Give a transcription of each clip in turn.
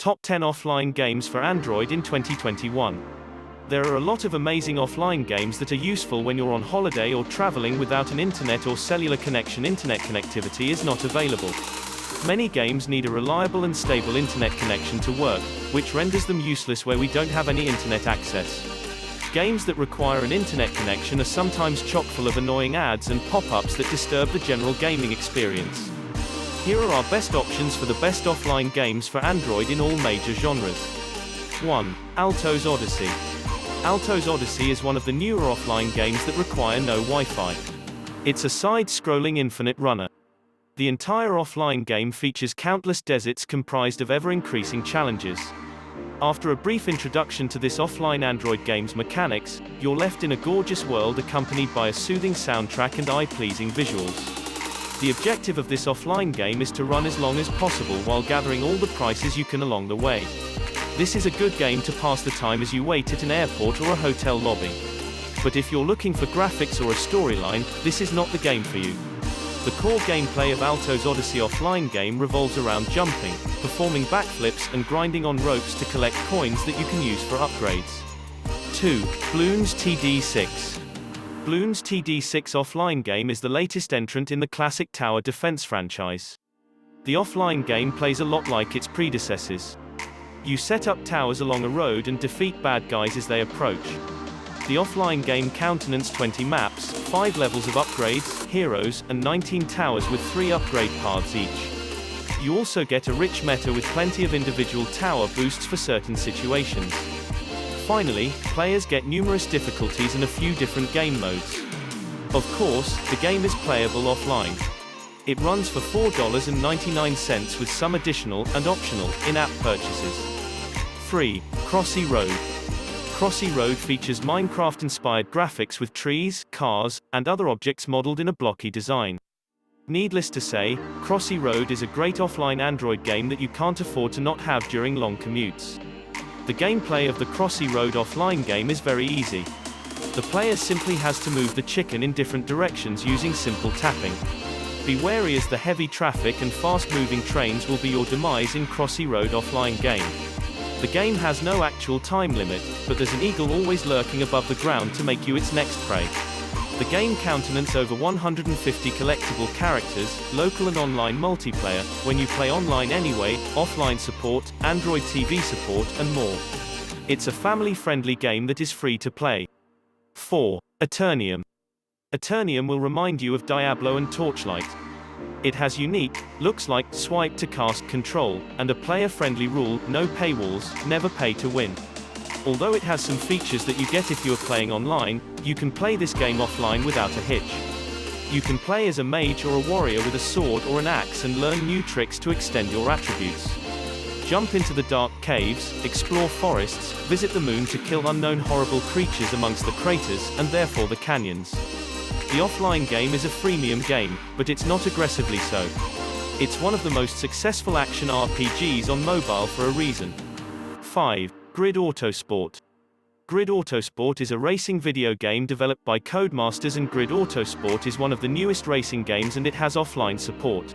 Top 10 Offline Games for Android in 2021. There are a lot of amazing offline games that are useful when you're on holiday or traveling without an internet or cellular connection. Internet connectivity is not available. Many games need a reliable and stable internet connection to work, which renders them useless where we don't have any internet access. Games that require an internet connection are sometimes chock full of annoying ads and pop-ups that disturb the general gaming experience. Here are our best options for the best offline games for Android in all major genres. 1. Alto's Odyssey. Alto's Odyssey is one of the newer offline games that require no Wi-Fi. It's a side-scrolling infinite runner. The entire offline game features countless deserts comprised of ever-increasing challenges. After a brief introduction to this offline Android game's mechanics, you're left in a gorgeous world accompanied by a soothing soundtrack and eye-pleasing visuals. The objective of this offline game is to run as long as possible while gathering all the prizes you can along the way. This is a good game to pass the time as you wait at an airport or a hotel lobby. But if you're looking for graphics or a storyline, this is not the game for you. The core gameplay of Alto's Odyssey offline game revolves around jumping, performing backflips and grinding on ropes to collect coins that you can use for upgrades. 2. Bloons TD6. Bloons TD6 offline game is the latest entrant in the classic tower defense franchise. The offline game plays a lot like its predecessors. You set up towers along a road and defeat bad guys as they approach. The offline game countenances 20 maps, 5 levels of upgrades, heroes, and 19 towers with 3 upgrade paths each. You also get a rich meta with plenty of individual tower boosts for certain situations. Finally, players get numerous difficulties and a few different game modes. Of course, the game is playable offline. It runs for $4.99 with some additional and optional in-app purchases. 3. Crossy Road. Crossy Road features Minecraft-inspired graphics with trees, cars, and other objects modeled in a blocky design. Needless to say, Crossy Road is a great offline Android game that you can't afford to not have during long commutes. The gameplay of the Crossy Road offline game is very easy. The player simply has to move the chicken in different directions using simple tapping. Be wary as the heavy traffic and fast-moving trains will be your demise in Crossy Road offline game. The game has no actual time limit, but there's an eagle always lurking above the ground to make you its next prey. The game countenances over 150 collectible characters, local and online multiplayer, when you play online anyway, offline support, Android TV support, and more. It's a family-friendly game that is free to play. 4. Eternium. Eternium will remind you of Diablo and Torchlight. It has unique, looks like, swipe to cast control, and a player-friendly rule, no paywalls, never pay to win. Although it has some features that you get if you are playing online, you can play this game offline without a hitch. You can play as a mage or a warrior with a sword or an axe and learn new tricks to extend your attributes. Jump into the dark caves, explore forests, visit the moon to kill unknown horrible creatures amongst the craters, and therefore the canyons. The offline game is a freemium game, but it's not aggressively so. It's one of the most successful action RPGs on mobile for a reason. 5. Grid Autosport. Grid Autosport is a racing video game developed by Codemasters, and Grid Autosport is one of the newest racing games and it has offline support.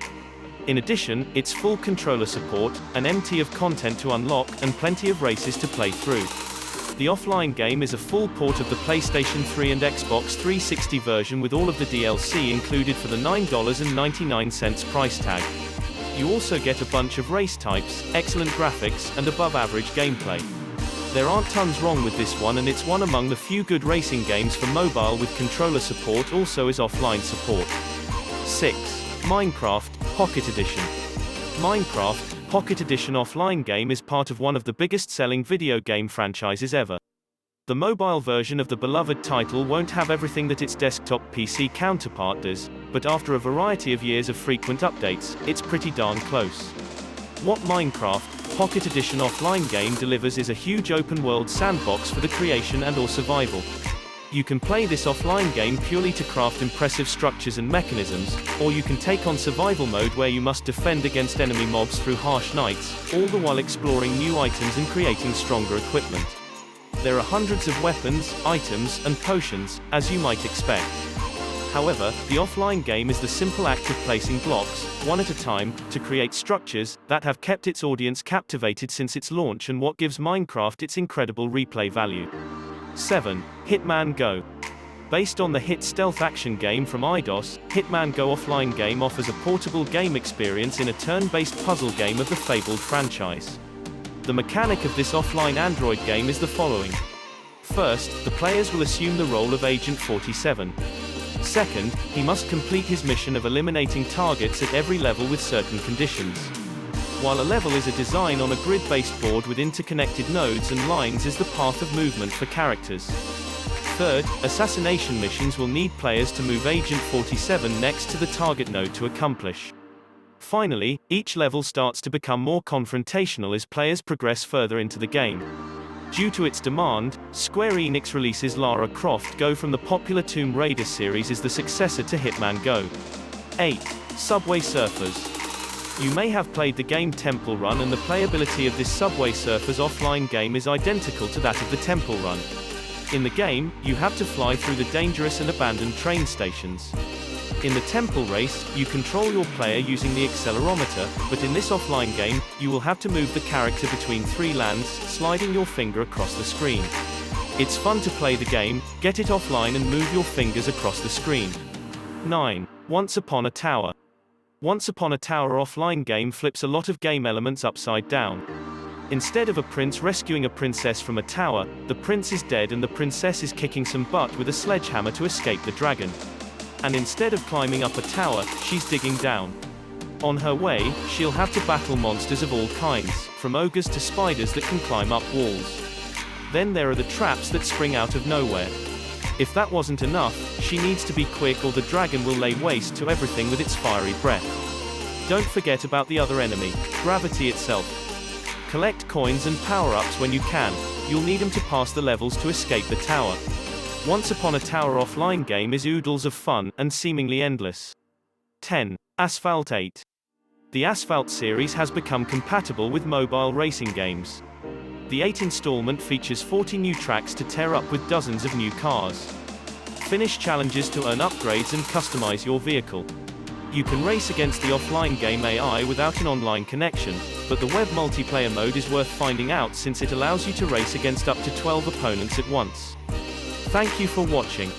In addition, it's full controller support, an MT of content to unlock, and plenty of races to play through. The offline game is a full port of the PlayStation 3 and Xbox 360 version with all of the DLC included for the $9.99 price tag. You also get a bunch of race types, excellent graphics, and above-average gameplay. There aren't tons wrong with this one, and it's one among the few good racing games for mobile with controller support also is offline support. 6. Minecraft Pocket Edition. Minecraft Pocket Edition offline game is part of one of the biggest-selling video game franchises ever. The mobile version of the beloved title won't have everything that its desktop PC counterpart does, but after a variety of years of frequent updates, it's pretty darn close. What Minecraft Pocket Edition offline game delivers is a huge open-world sandbox for the creation and/or survival. You can play this offline game purely to craft impressive structures and mechanisms, or you can take on survival mode where you must defend against enemy mobs through harsh nights, all the while exploring new items and creating stronger equipment. There are hundreds of weapons, items, and potions, as you might expect. However, the offline game is the simple act of placing blocks, one at a time, to create structures that have kept its audience captivated since its launch and what gives Minecraft its incredible replay value. 7. Hitman Go. Based on the hit stealth action game from eidos, Hitman Go offline game offers a portable game experience in a turn-based puzzle game of the fabled franchise. The mechanic of this offline Android game is the following. First, the players will assume the role of Agent 47. Second, he must complete his mission of eliminating targets at every level with certain conditions. While a level is a design on a grid-based board with interconnected nodes and lines is the path of movement for characters. Third, assassination missions will need players to move Agent 47 next to the target node to accomplish. Finally, each level starts to become more confrontational as players progress further into the game. Due to its demand, Square Enix releases Lara Croft Go from the popular Tomb Raider series as the successor to Hitman Go. 8. Subway Surfers. You may have played the game Temple Run, and the playability of this Subway Surfers offline game is identical to that of the Temple Run. In the game, you have to fly through the dangerous and abandoned train stations. In the Temple Race, you control your player using the accelerometer, but in this offline game, you will have to move the character between 3 lands, sliding your finger across the screen. It's fun to play the game, get it offline and move your fingers across the screen. 9. Once Upon a Tower. Once Upon a Tower offline game flips a lot of game elements upside down. Instead of a prince rescuing a princess from a tower, the prince is dead and the princess is kicking some butt with a sledgehammer to escape the dragon. And instead of climbing up a tower, she's digging down. On her way, she'll have to battle monsters of all kinds, from ogres to spiders that can climb up walls. Then there are the traps that spring out of nowhere. If that wasn't enough, she needs to be quick or the dragon will lay waste to everything with its fiery breath. Don't forget about the other enemy, gravity itself. Collect coins and power-ups when you can, you'll need them to pass the levels to escape the tower. Once Upon a Tower offline game is oodles of fun, and seemingly endless. 10. Asphalt 8. The Asphalt series has become compatible with mobile racing games. The 8th installment features 40 new tracks to tear up with dozens of new cars. Finish challenges to earn upgrades and customize your vehicle. You can race against the offline game AI without an online connection, but the web multiplayer mode is worth finding out since it allows you to race against up to 12 opponents at once. Thank you for watching.